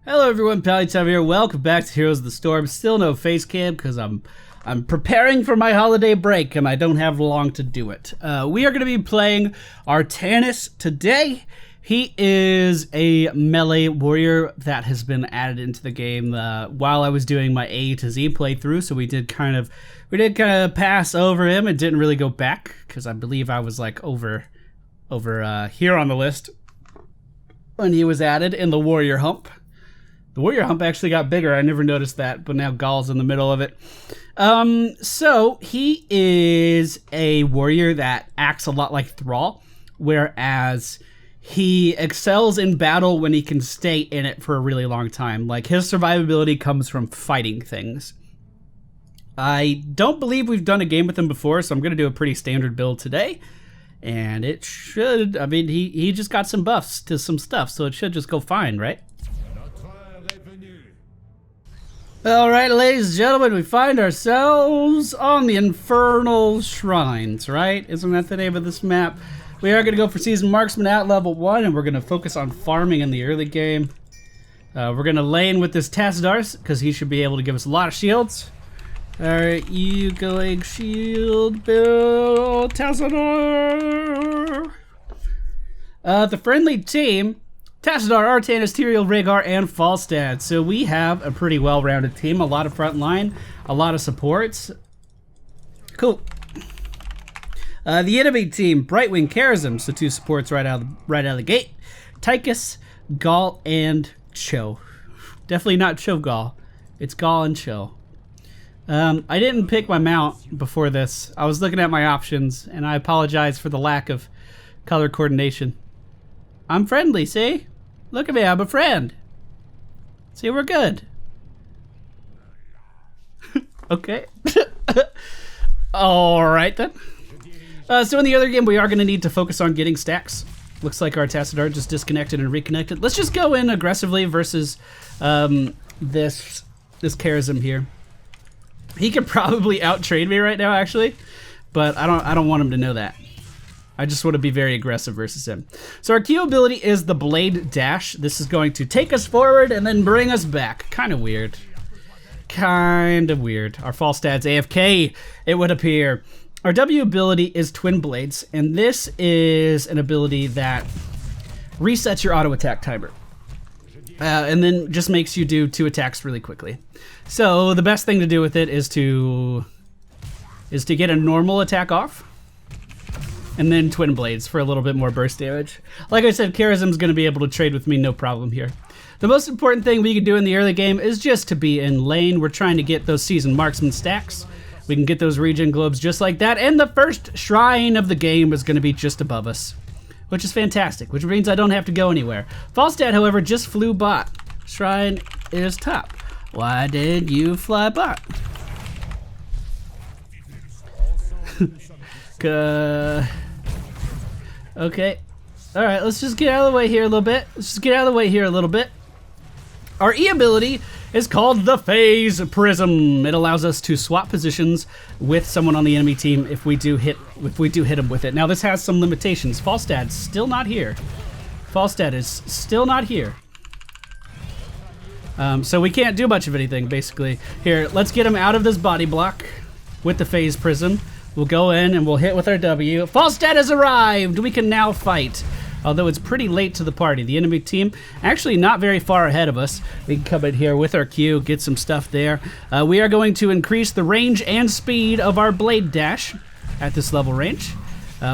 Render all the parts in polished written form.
Hello everyone, Pallytime here. Welcome back to Heroes of the Storm. Still no face cam because I'm preparing for my holiday break and I don't have long to do it. We are going to be playing Artanis today. He is a melee warrior that has been added into the game while I was doing my A to Z playthrough. So we did kind of pass over him and didn't really go back because I believe I was like over here on the list when he was added in the warrior hump. The warrior hump actually got bigger. I never noticed that, but now Gall's in the middle of it. So he is a warrior that acts a lot like Thrall, whereas he excels in battle when he can stay in it for a really long time. Like, his survivability comes from fighting things. I don't believe we've done a game with him before, so I'm going to do a pretty standard build today. And it should, I mean, he just got some buffs to some stuff, so it should just go fine, right? Alright, ladies and gentlemen, we find ourselves on the Infernal Shrines, right? Isn't that the name of this map? We are going to go for Seasoned Marksman at level 1, and we're going to focus on farming in the early game. We're going to lane with this Tassadar, because he should be able to give us a lot of shields. Alright, you going shield build, Tassadar! The friendly team, Tassadar, Artanis, Tyrael, Rhaegar, and Falstad. So we have a pretty well-rounded team. A lot of front line, a lot of supports. Cool. The enemy team, Brightwing, Karazim, so 2 supports right out of the gate. Tychus, Gall, and Cho. Definitely not Cho Gall. It's Gall and Cho. I didn't pick my mount before this. I was looking at my options, and I apologize for the lack of color coordination. I'm friendly, see? Look at me, I'm a friend. See, we're good. Okay. Alright then. So in the other game, we are going to need to focus on getting stacks. Looks like our Tassadar just disconnected and reconnected. Let's just go in aggressively versus this Karazim here. He could probably out-trade me right now, actually, but I don't want him to know that. I just want to be very aggressive versus him. So our Q ability is the Blade Dash. This is going to take us forward and then bring us back. Kind of weird. Kind of weird. Our Falstad's AFK, it would appear. Our W ability is Twin Blades, and this is an ability that resets your auto attack timer. And then just makes you do 2 attacks really quickly. So the best thing to do with it is to get a normal attack off, and then Twin Blades for a little bit more burst damage. Like I said, Karazim's going to be able to trade with me no problem here. The most important thing we can do in the early game is just to be in lane. We're trying to get those Seasoned Marksman stacks. We can get those regen globes just like that, and the first shrine of the game is going to be just above us, which is fantastic, which means I don't have to go anywhere. Falstad, however, just flew bot. Shrine is top. Why did you fly bot? Okay. Alright, let's just get out of the way here a little bit. Our E ability is called the Phase Prism. It allows us to swap positions with someone on the enemy team if we do hit him with it. Now this has some limitations. Falstad's still not here. Falstad is still not here. So we can't do much of anything, basically. Here, let's get him out of this body block with the Phase Prism. We'll go in and we'll hit with our W. Falstad has arrived! We can now fight. Although it's pretty late to the party. The enemy team actually not very far ahead of us. We can come in here with our Q, get some stuff there. We are going to increase the range and speed of our Blade Dash at this level range,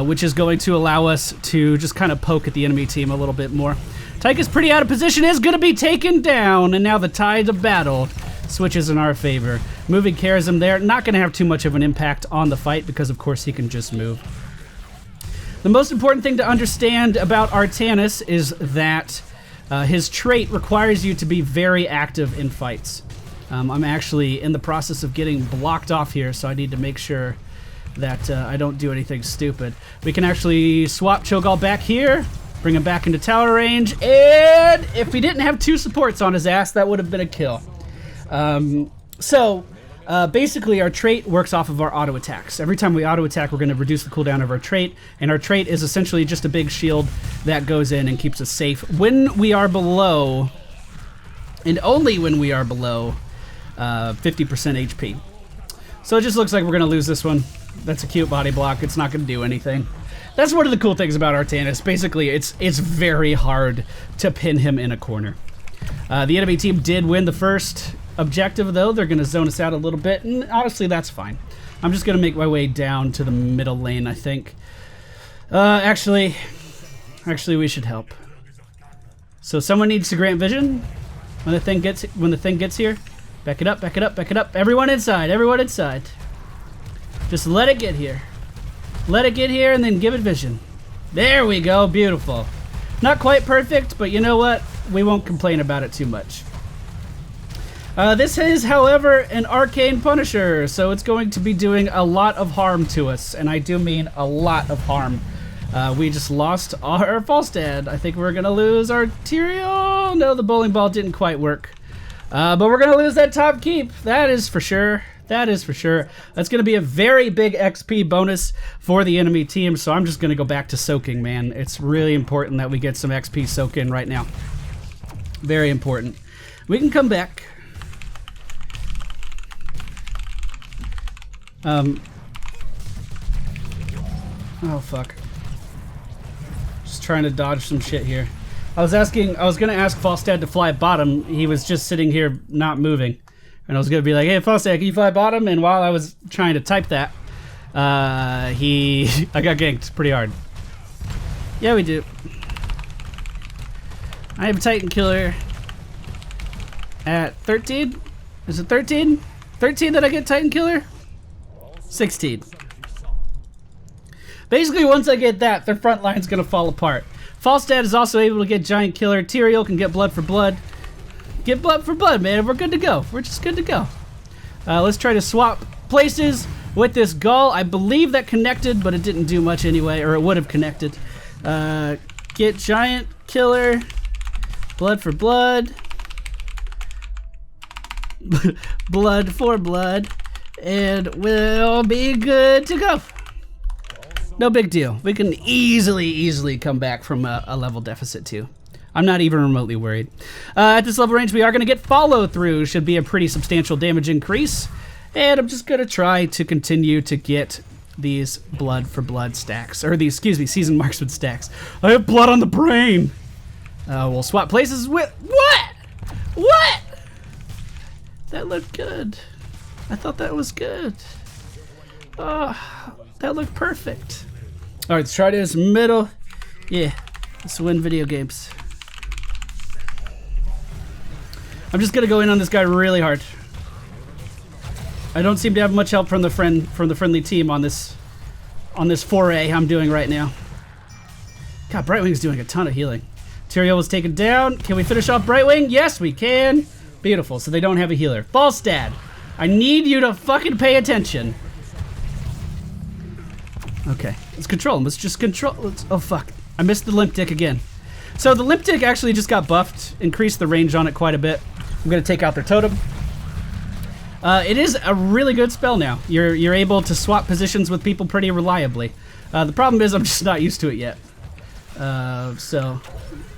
which is going to allow us to just kind of poke at the enemy team a little bit more. Tychus, pretty out of position, is going to be taken down, and now the tide of battle switches in our favor. Moving Karazim there, not going to have too much of an impact on the fight because, of course, he can just move. The most important thing to understand about Artanis is that his trait requires you to be very active in fights. I'm actually in the process of getting blocked off here, so I need to make sure that I don't do anything stupid. We can actually swap Cho'Gall back here, bring him back into tower range, and if he didn't have 2 supports on his ass, that would have been a kill. Basically, our trait works off of our auto attacks. Every time we auto attack, we're going to reduce the cooldown of our trait, and our trait is essentially just a big shield that goes in and keeps us safe when we are below and only when we are below 50% HP. So it just looks like we're going to lose this one. That's a cute body block. It's not going to do anything. That's one of the cool things about Artanis. Basically, it's very hard to pin him in a corner. The enemy team did win the first objective, though. They're going to zone us out a little bit, and honestly, that's fine. I'm just going to make my way down to the middle lane, I think. Actually, we should help. So someone needs to grant vision when the thing gets here. Back it up, back it up, back it up. Everyone inside, everyone inside. Just let it get here. Let it get here and then give it vision. There we go, beautiful. Not quite perfect, but you know what? We won't complain about it too much. This is, however, an arcane punisher, so it's going to be doing a lot of harm to us, and I do mean a lot of harm. We just lost our Falstad. I think we're gonna lose our Tyrael. No, the bowling ball didn't quite work. But we're gonna lose that top keep. That is for sure. That is for sure. That's gonna be a very big XP bonus for the enemy team, so I'm just gonna go back to soaking, man. It's really important that we get some XP soak in right now. Very important. We can come back. Oh fuck. Just trying to dodge some shit here. I was gonna ask Falstad to fly bottom. He was just sitting here not moving. And I was gonna be like, hey Falstad, can you fly bottom? And while I was trying to type that, I got ganked pretty hard. Yeah, we do. I have a Titan killer at 13. Is it 13? 13 that I get Titan killer? 16. Basically, once I get that, their front line's gonna fall apart. Falstad is also able to get Giant Killer. Tyrael can get Blood for Blood. Get Blood for Blood, man. We're good to go. We're just good to go. Let's try to swap places with this Gull. I believe that connected, but it didn't do much anyway, or it would have connected. Get Giant Killer. Blood for Blood. Blood for Blood. And we'll be good to go. No big deal. We can easily come back from a level deficit too. I'm not even remotely worried. At this level range, we are going to get follow through. Should be a pretty substantial damage increase. And I'm just going to try to continue to get these Blood for Blood stacks. Or these, excuse me, Seasoned Marksman stacks. I have blood on the brain. We'll swap places with... What? What? That looked good. I thought that was good. Oh, that looked perfect. All right, let's try this middle. Yeah, let's win video games. I'm just gonna go in on this guy really hard. I don't seem to have much help from the friendly team on this foray I'm doing right now. God, Brightwing's doing a ton of healing. Tyrael was taken down. Can we finish off Brightwing? Yes, we can. Beautiful. So they don't have a healer. Falstad, I need you to fucking pay attention. Okay, let's control him. Let's just control. Oh fuck! I missed the limp tick again. So the limp tick actually just got buffed, increased the range on it quite a bit. I'm gonna take out their totem. It is a really good spell now. You're able to swap positions with people pretty reliably. The problem is I'm just not used to it yet. So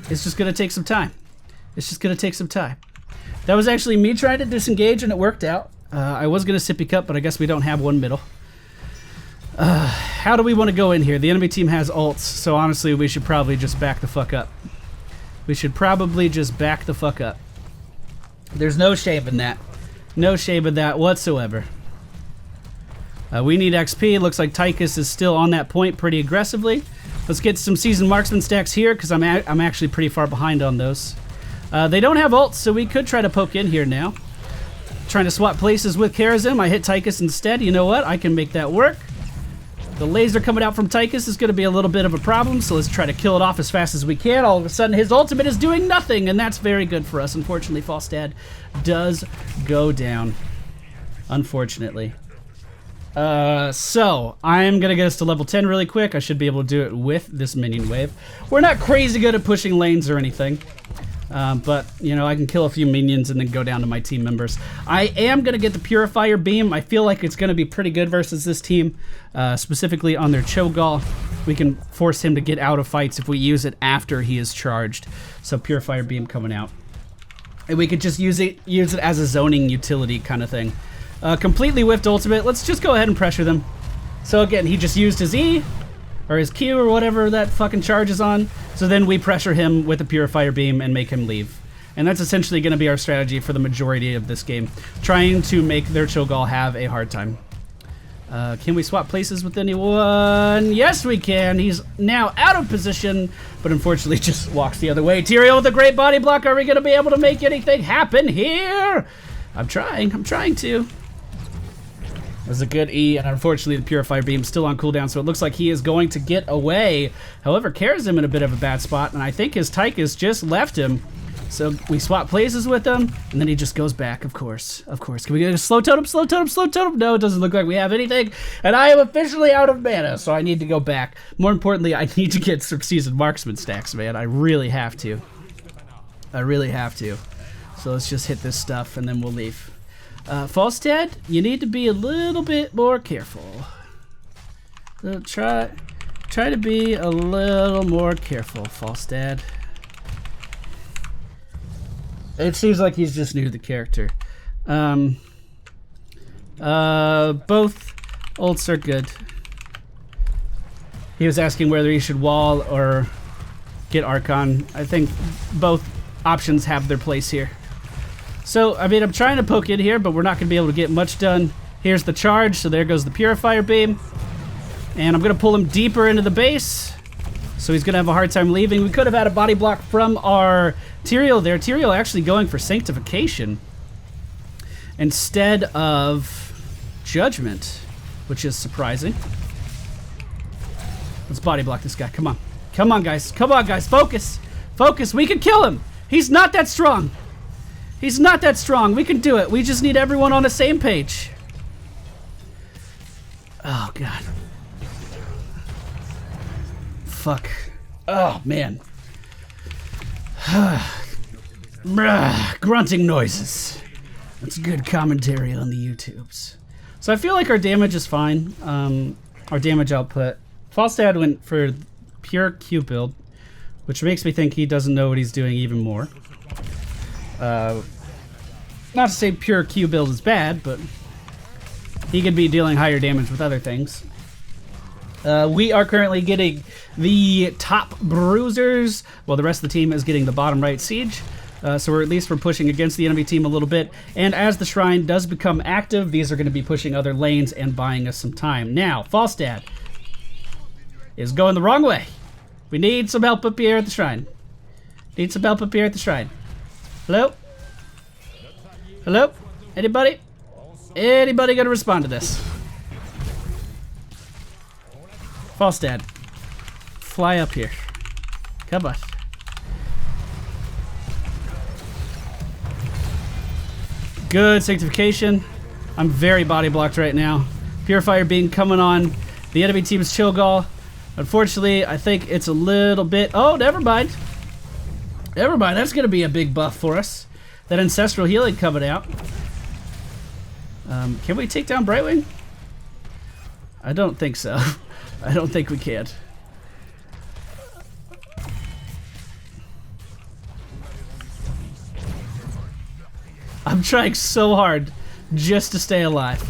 it's just gonna take some time. It's just gonna take some time. That was actually me trying to disengage and it worked out. I was gonna sippy cup, but I guess we don't have one middle. How do we want to go in here? The enemy team has ults, so honestly we should probably just back the fuck up. We should probably just back the fuck up. There's no shame in that. No shame in that whatsoever. We need XP. Looks like Tychus is still on that point pretty aggressively. Let's get some Seasoned Marksman stacks here because I'm actually pretty far behind on those. They don't have ults, so we could try to poke in here now. Trying to swap places with Karazim. I hit Tychus instead. You know what? I can make that work. The laser coming out from Tychus is going to be a little bit of a problem, so let's try to kill it off as fast as we can. All of a sudden, his ultimate is doing nothing, and that's very good for us. Unfortunately, Falstad does go down. Unfortunately. So, I'm going to get us to level 10 really quick. I should be able to do it with this minion wave. We're not crazy good at pushing lanes or anything. But, you know, I can kill a few minions and then go down to my team members. I am going to get the Purifier Beam. I feel like it's going to be pretty good versus this team, specifically on their Cho'Gall. We can force him to get out of fights if we use it after he is charged. So Purifier Beam coming out. And we could just use it as a zoning utility kind of thing. Completely whiffed ultimate. Let's just go ahead and pressure them. So again, he just used his E, or his Q, or whatever that fucking charge is on. So then we pressure him with a Purifier Beam and make him leave. And that's essentially going to be our strategy for the majority of this game. Trying to make their Cho'Gall have a hard time. Can we swap places with anyone? Yes, we can. He's now out of position, but unfortunately just walks the other way. Tyrael with a great body block. Are we going to be able to make anything happen here? I'm trying to. That was a good E, and unfortunately the Purifier Beam is still on cooldown, so it looks like he is going to get away. However, Kara's him in a bit of a bad spot, and I think his Tychus just left him. So we swap places with him, and then he just goes back, of course. Of course. Can we get a slow totem, slow totem, slow totem? No, it doesn't look like we have anything. And I am officially out of mana, so I need to go back. More importantly, I need to get some seasoned marksman stacks, man. I really have to. I really have to. So let's just hit this stuff, and then we'll leave. Falstad, you need to be a little bit more careful. So try to be a little more careful, Falstad. It seems like he's just new to the character. Both ults are good. He was asking whether he should wall or get Archon. I think both options have their place here. So, I mean, I'm trying to poke in here, but we're not going to be able to get much done. Here's the charge, so there goes the Purifier Beam. And I'm going to pull him deeper into the base. So he's going to have a hard time leaving. We could have had a body block from our Tyrael there. Tyrael actually going for Sanctification instead of Judgment, which is surprising. Let's body block this guy. Come on. Come on, guys. Come on, guys. Focus. Focus. We can kill him. He's not that strong. He's not that strong. We can do it. We just need everyone on the same page. Oh, God. Fuck. Oh, man. Grunting noises. That's good commentary on the YouTubes. So I feel like our damage is fine. Our damage output. Falstad went for pure Q build, which makes me think he doesn't know what he's doing even more. Not to say pure Q build is bad, but he could be dealing higher damage with other things. We are currently getting the top bruisers, while the rest of the team is getting the bottom right siege. So we're pushing against the enemy team a little bit. And as the shrine does become active, these are going to be pushing other lanes and buying us some time. Now, Falstad is going the wrong way. We need some help up here at the shrine. Need some help up here at the shrine. Hello? Hello? Anybody? Anybody gonna respond to this? Falstad, fly up here. Come on. Good sanctification. I'm very body blocked right now. Purifier Beam coming on the enemy team's Cho'Gall. Unfortunately, I think it's a little bit... Oh, never mind. Never mind. That's going to be a big buff for us. That Ancestral Healing coming out. Can we take down Brightwing? I don't think so. I don't think we can. I'm trying so hard just to stay alive.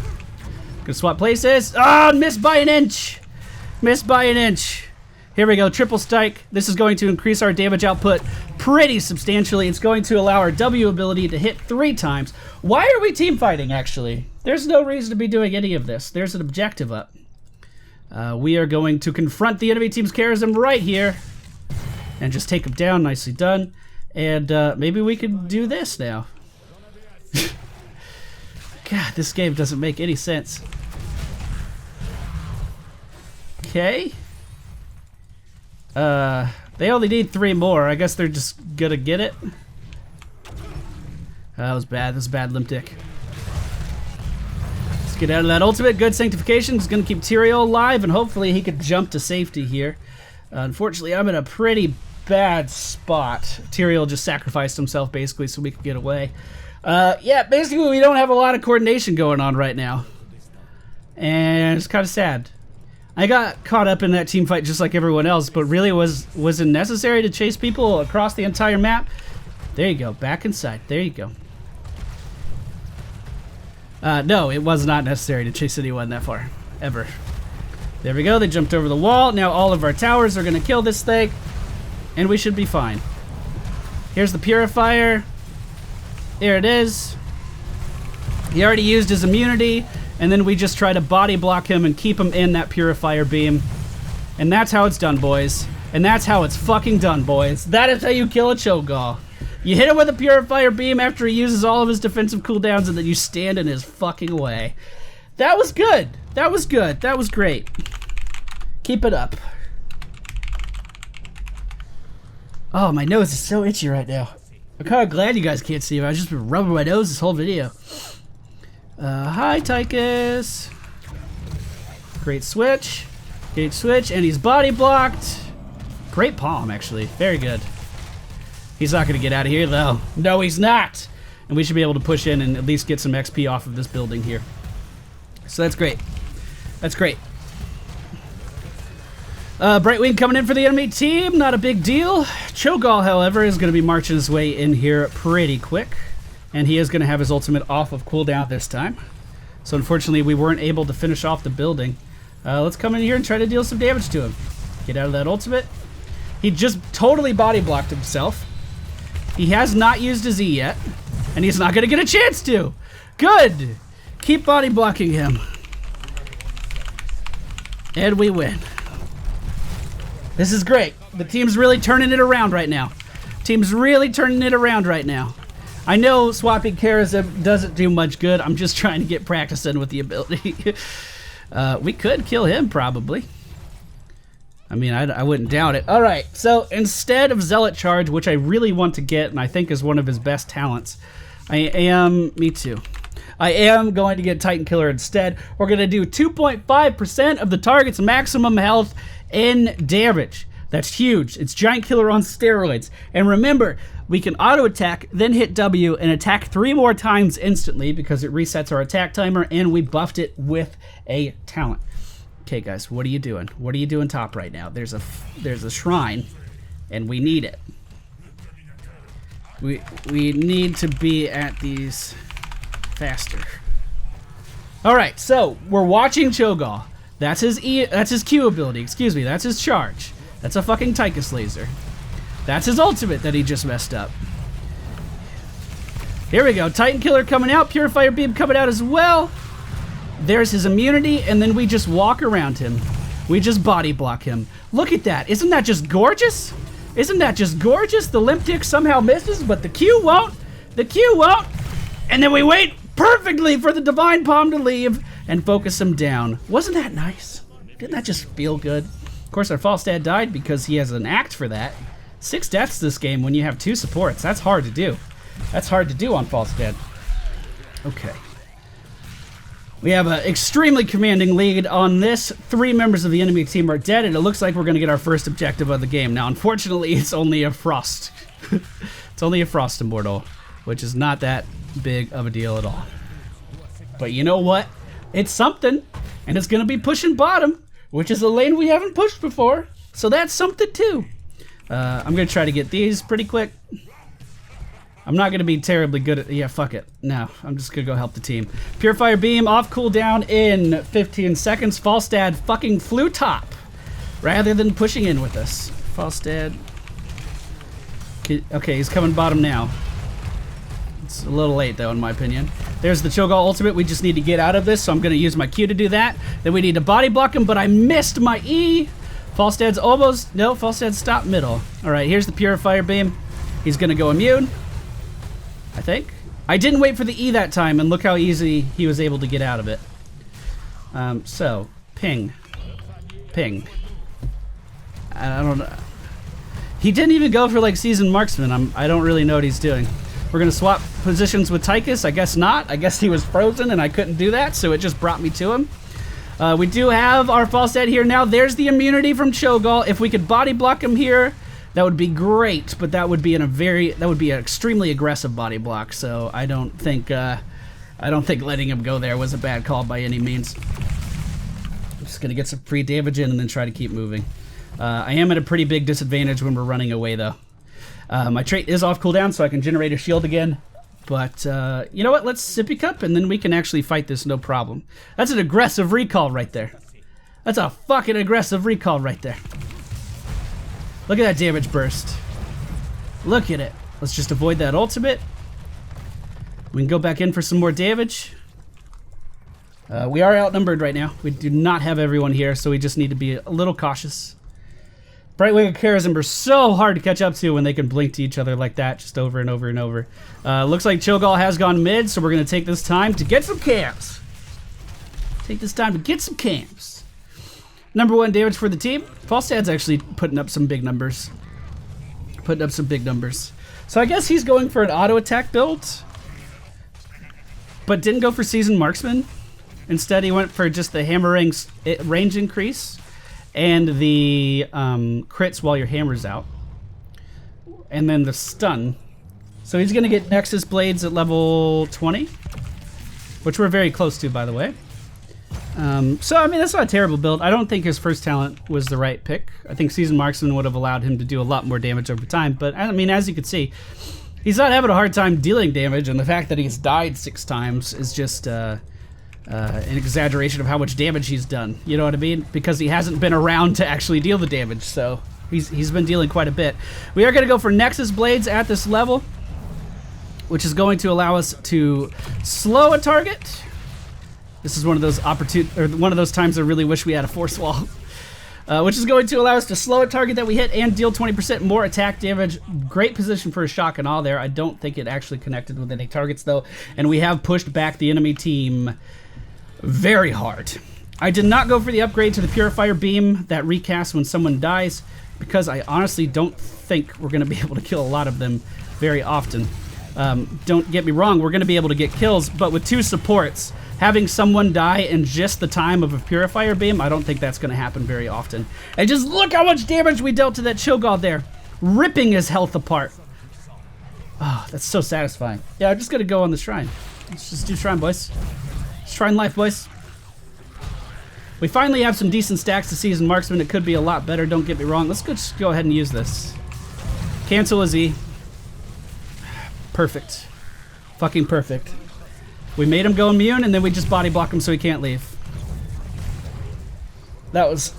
Gonna swap places. Ah, oh, missed by an inch. Missed by an inch. Here we go, triple strike. This is going to increase our damage output pretty substantially. It's going to allow our W ability to hit 3 times. Why are we team fighting, actually? There's no reason to be doing any of this. There's an objective up. We are going to confront the enemy team's charism right here. And just take him down, nicely done. And maybe we can do this now. God, this game doesn't make any sense. Okay. They only need 3 more. I guess they're just gonna get it. That was bad. That was bad, Limp Dick. Let's get out of that ultimate. Good sanctification. It's gonna keep Tyrael alive, and hopefully he could jump to safety here. Unfortunately, I'm in a pretty bad spot. Tyrael just sacrificed himself, basically, so we could get away. Yeah, basically we don't have a lot of coordination going on right now. And it's kind of sad. I got caught up in that team fight just like everyone else, but really was it necessary to chase people across the entire map? There you go. Back inside. There you go. No, it was not necessary to chase anyone that far. Ever. There we go. They jumped over the wall. Now all of our towers are going to kill this thing. And we should be fine. Here's the purifier. There it is. He already used his immunity. And then we just try to body block him and keep him in that purifier beam. And that's how it's done, boys. And that's how it's fucking done, boys. That is how you kill a Cho'Gall. You hit him with a purifier beam after he uses all of his defensive cooldowns, and then you stand in his fucking way. That was good. That was good. That was great. Keep it up. Oh, my nose is so itchy right now. I'm kind of glad you guys can't see me. I've just been rubbing my nose this whole video. Hi, Tychus. Great switch. Great switch, and he's body blocked. Great palm, actually. Very good. He's not going to get out of here, though. No, he's not. And we should be able to push in and at least get some XP off of this building here. So that's great. That's great. Brightwing coming in for the enemy team. Not a big deal. Cho'Gall, however, is going to be marching his way in here pretty quick. And he is going to have his ultimate off of cooldown this time. So unfortunately, we weren't able to finish off the building. Let's come in here and try to deal some damage to him. Get out of that ultimate. He just totally body blocked himself. He has not used his E yet. And he's not going to get a chance to. Good. Keep body blocking him. And we win. This is great. The team's really turning it around right now. Team's really turning it around right now. I know swapping Charism doesn't do much good. I'm just trying to get practice in with the ability. We could kill him, probably. I mean, I wouldn't doubt it. All right, so instead of Zealot Charge, which I really want to get and I think is one of his best talents, me too. I am going to get Titan Killer instead. We're going to do 2.5% of the target's maximum health in damage. That's huge. It's Giant Killer on steroids. And remember, we can auto attack, then hit W and attack 3 more times instantly because it resets our attack timer, and we buffed it with a talent. Okay, guys, what are you doing? What are you doing top right now? There's a shrine, and we need it. We need to be at these faster. All right, so we're watching Cho'Gall. That's his E. That's his Q ability. Excuse me. That's his charge. That's a fucking Tychus laser. That's his ultimate that he just messed up. Here we go. Titan Killer coming out. Purifier Beam coming out as well. There's his immunity, and then we just walk around him. We just body block him. Look at that. Isn't that just gorgeous? Isn't that just gorgeous? The limp dick somehow misses, but the Q won't. The Q won't. And then we wait perfectly for the Divine Palm to leave and focus him down. Wasn't that nice? Didn't that just feel good? Of course, our false dad died because he has an act for that. 6 deaths this game when you have 2 supports. That's hard to do. That's hard to do on false dad. Okay. We have an extremely commanding lead on this. 3 members of the enemy team are dead, and it looks like we're going to get our first objective of the game. Now, unfortunately, it's only a frost. It's only a frost immortal, which is not that big of a deal at all. But you know what? It's something, and it's going to be pushing bottom, which is a lane we haven't pushed before. So that's something too. I'm going to try to get these pretty quick. I'm not going to be terribly good at... Yeah, fuck it. No, I'm just going to go help the team. Purifier Beam off cooldown in 15 seconds. Falstad fucking flew top rather than pushing in with us. Falstad. Okay, he's coming bottom now. It's a little late, though, in my opinion. There's the Cho'Gall ultimate. We just need to get out of this, so I'm going to use my Q to do that. Then we need to body block him, but I missed my E. Falstad's almost... No, Falstad stopped middle. All right, here's the Purifier Beam. He's going to go immune, I think. I didn't wait for the E that time, and look how easy he was able to get out of it. So, ping. Ping. I don't know. He didn't even go for, like, seasoned marksman. I don't really know what he's doing. We're going to swap positions with Tychus. I guess not. I guess he was frozen, and I couldn't do that, so it just brought me to him. We do have our Falstad here now. There's the immunity from Cho'Gall. If we could body block him here, that would be great, but that would be an extremely aggressive body block. So I don't think letting him go there was a bad call by any means. I'm just gonna get some free damage in and then try to keep moving. I am at a pretty big disadvantage when we're running away though. My trait is off cooldown, so I can generate a shield again. But you know what? Let's Sippy Cup, and then we can actually fight this no problem. That's an aggressive recall right there. That's a fucking aggressive recall right there. Look at that damage burst. Look at it. Let's just avoid that ultimate. We can go back in for some more damage. We are outnumbered right now. We do not have everyone here, so we just need to be a little cautious. Brightwing and Charism are so hard to catch up to when they can blink to each other like that, just over and over and over. Looks like Cho'Gall has gone mid, so we're going to take this time to get some camps. Take this time to get some camps. Number 1 damage for the team. Falstad's actually putting up some big numbers. Putting up some big numbers. So I guess he's going for an auto attack build, but didn't go for Seasoned Marksman. Instead, he went for just the hammering range increase and the crits while your hammer's out, and then the stun. So he's going to get Nexus Blades at level 20, which we're very close to, by the way. So, I mean, that's not a terrible build. I don't think his first talent was the right pick. I think Seasoned Marksman would have allowed him to do a lot more damage over time, but, I mean, as you can see, he's not having a hard time dealing damage, and the fact that he's died 6 times is just an exaggeration of how much damage he's done. You know what I mean? Because he hasn't been around to actually deal the damage, so he's been dealing quite a bit. We are going to go for Nexus Blades at this level, which is going to allow us to slow a target. This is one of those times I really wish we had a force wall. Which is going to allow us to slow a target that we hit and deal 20% more attack damage. Great position for a shock and all there. I don't think it actually connected with any targets though, and we have pushed back the enemy team very hard. I did not go for the upgrade to the Purifier Beam that recasts when someone dies, because I honestly don't think we're going to be able to kill a lot of them very often. Don't get me wrong, we're going to be able to get kills, but with 2 supports, having someone die in just the time of a Purifier Beam, I don't think that's going to happen very often. And just look how much damage we dealt to that Cho'Gall there, ripping his health apart. Oh, that's so satisfying. Yeah, I'm just going to go on the Shrine. Let's just do Shrine, boys. Shrine life, boys. We finally have some decent stacks to Seasoned Marksman. It could be a lot better, don't get me wrong. Let's just go ahead and use this. Cancel a Z. Perfect. Fucking perfect. We made him go immune, and then we just body block him so he can't leave. That was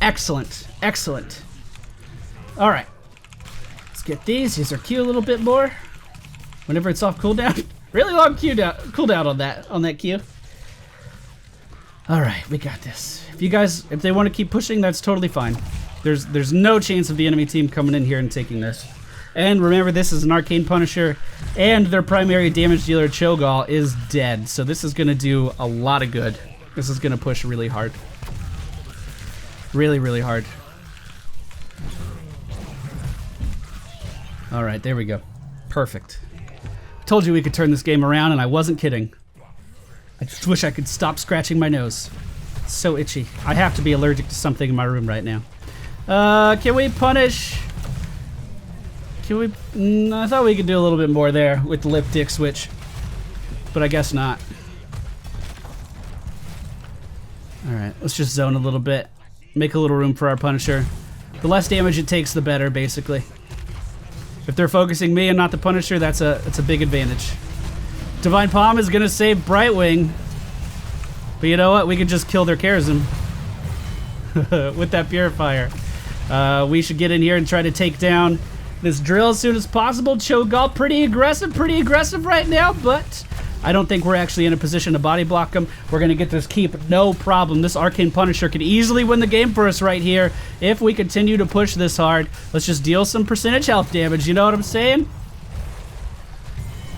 excellent. Excellent. Alright. Let's get these. Use our Q a little bit more. Whenever it's off cooldown. Really long cooldown on that Q. Alright, we got this. If they want to keep pushing, that's totally fine. There's no chance of the enemy team coming in here and taking this. And remember, this is an Arcane Punisher, and their primary damage dealer, Cho'Gall, is dead. So this is going to do a lot of good. This is going to push really hard. Really, really hard. All right, there we go. Perfect. Told you we could turn this game around, and I wasn't kidding. I just wish I could stop scratching my nose. It's so itchy. I have to be allergic to something in my room right now. Can we punish... I thought we could do a little bit more there with the lip dick switch, but I guess not. Alright, let's just zone a little bit. Make a little room for our Punisher. The less damage it takes, the better, basically. If they're focusing me and not the Punisher, that's a big advantage. Divine Palm is going to save Brightwing, but you know what? We could just kill their Charism with that Purifier. We should get in here and try to take down this drill as soon as possible. Cho'Gall pretty aggressive right now, but I don't think we're actually in a position to body block him. We're going to get this keep, no problem. This Arcane Punisher could easily win the game for us right here if we continue to push this hard. Let's just deal some percentage health damage, you know what I'm saying?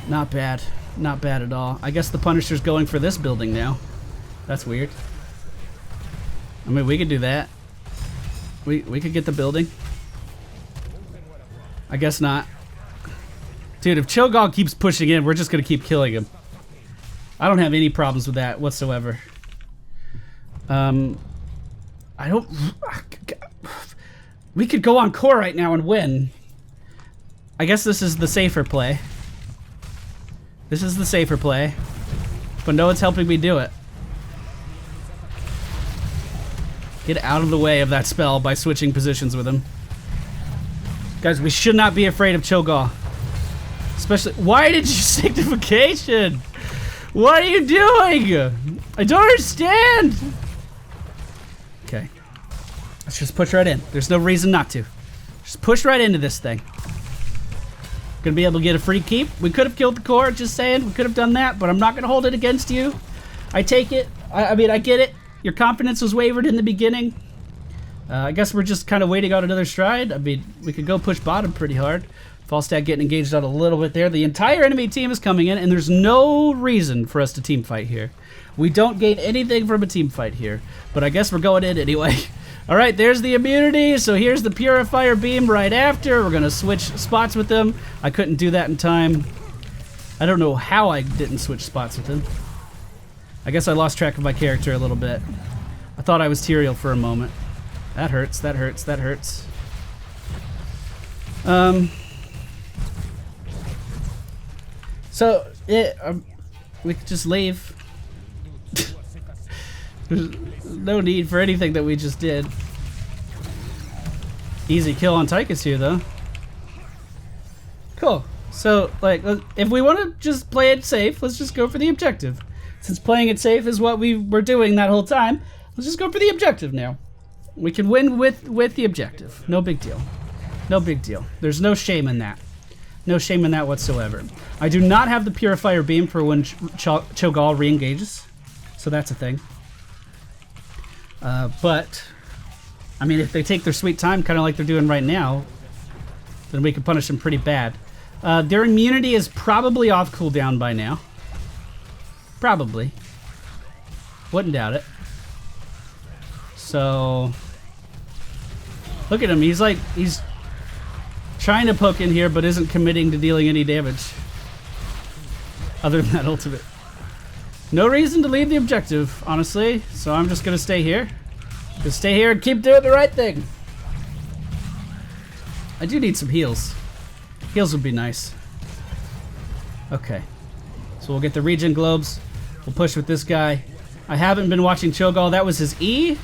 Not bad. Not bad at all. I guess the Punisher's going for this building now. That's weird. I mean, we could do that. We could get the building. I guess not. Dude, if Cho'Gall keeps pushing in, we're just going to keep killing him. I don't have any problems with that whatsoever. I don't... We could go on core right now and win. I guess this is the safer play. This is the safer play. But no one's helping me do it. Get out of the way of that spell by switching positions with him. Guys, we should not be afraid of Cho'Gall. Especially, why did you sanctification? What are you doing? I don't understand. Okay. Let's just push right in. There's no reason not to. Just push right into this thing. Gonna be able to get a free keep. We could have killed the core, just saying. We could have done that, but I'm not gonna hold it against you. I take it. I mean, I get it. Your confidence was wavered in the beginning. I guess we're just kind of waiting on another stride. I mean, we could go push bottom pretty hard. Falstad getting engaged out a little bit there. The entire enemy team is coming in, and there's no reason for us to team fight here. We don't gain anything from a team fight here, but I guess we're going in anyway. All right, there's the immunity. So here's the Purifier Beam right after. We're going to switch spots with them. I couldn't do that in time. I don't know how I didn't switch spots with him. I guess I lost track of my character a little bit. I thought I was Tyrael for a moment. That hurts, that hurts, that hurts. So, we could just leave. There's no need for anything that we just did. Easy kill on Tychus here, though. Cool. So, like, if we want to just play it safe, let's just go for the objective. Since playing it safe is what we were doing that whole time, let's just go for the objective now. We can win with the objective. No big deal. No big deal. There's no shame in that. No shame in that whatsoever. I do not have the Purifier Beam for when Cho'Gall re-engages, so that's a thing. But, I mean, if they take their sweet time, kind of like they're doing right now, then we can punish them pretty bad. Their immunity is probably off cooldown by now. Probably. Wouldn't doubt it. So, look at him. He's trying to poke in here, but isn't committing to dealing any damage. Other than that ultimate. No reason to leave the objective, honestly. So I'm just gonna stay here. Just stay here and keep doing the right thing. I do need some heals. Heals would be nice. Okay. So we'll get the regen globes. We'll push with this guy. I haven't been watching Cho'Gall. That was his E.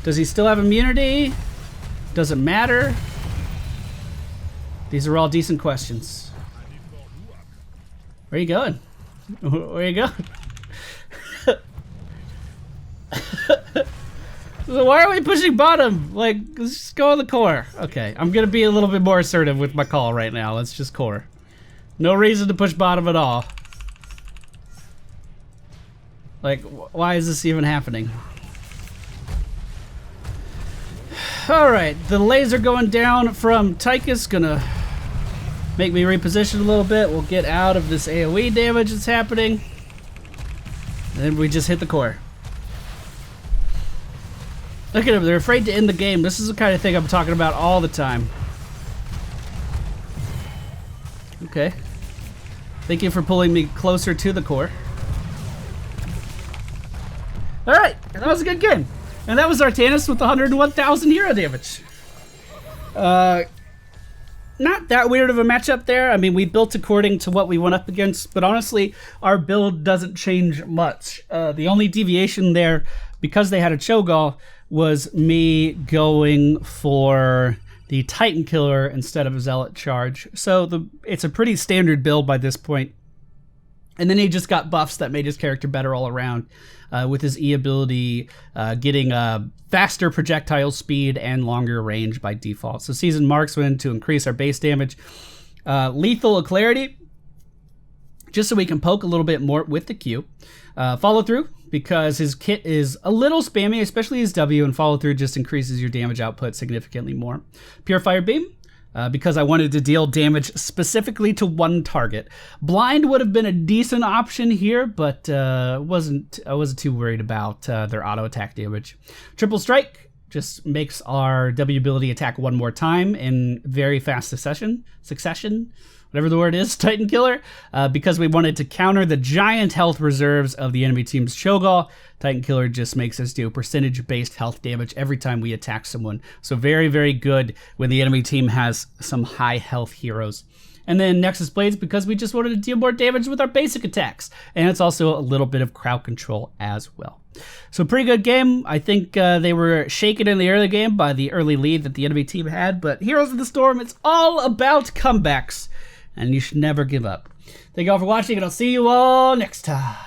Does he still have immunity? Doesn't matter. These are all decent questions. Where are you going? Where are you going? So why are we pushing bottom? Like, let's just go on the core. Okay, I'm gonna be a little bit more assertive with my call right now. Let's just core. No reason to push bottom at all. Like, why is this even happening? Alright, the laser going down from Tychus, gonna make me reposition a little bit. We'll get out of this AoE damage that's happening. And then we just hit the core. Look at them, they're afraid to end the game. This is the kind of thing I'm talking about all the time. Okay. Thank you for pulling me closer to the core. Alright, that was a good game. And that was Artanis with 101,000 hero damage. Not that weird of a matchup there. I mean, we built according to what we went up against, but honestly, our build doesn't change much. The only deviation there, because they had a Cho'Gall, was me going for the Titan Killer instead of a Zealot Charge. So it's a pretty standard build by this point. And then he just got buffs that made his character better all around, with his E ability getting faster projectile speed and longer range by default. So Seasoned Marksman to increase our base damage. Lethal Clarity, just so we can poke a little bit more with the Q. Follow Through, because his kit is a little spammy, especially his W, and Follow Through just increases your damage output significantly more. Purifier Beam, because I wanted to deal damage specifically to one target. Blind would have been a decent option here, but I wasn't too worried about their auto attack damage. Triple Strike just makes our W ability attack one more time in very fast succession, whatever the word is, Titan Killer, because we wanted to counter the giant health reserves of the enemy team's Cho'Gall. Titan Killer just makes us do percentage-based health damage every time we attack someone. So very, very good when the enemy team has some high health heroes. And then Nexus Blades because we just wanted to deal more damage with our basic attacks. And it's also a little bit of crowd control as well. So pretty good game. I think they were shaken in the early game by the early lead that the enemy team had. But Heroes of the Storm, it's all about comebacks. And you should never give up. Thank you all for watching, and I'll see you all next time.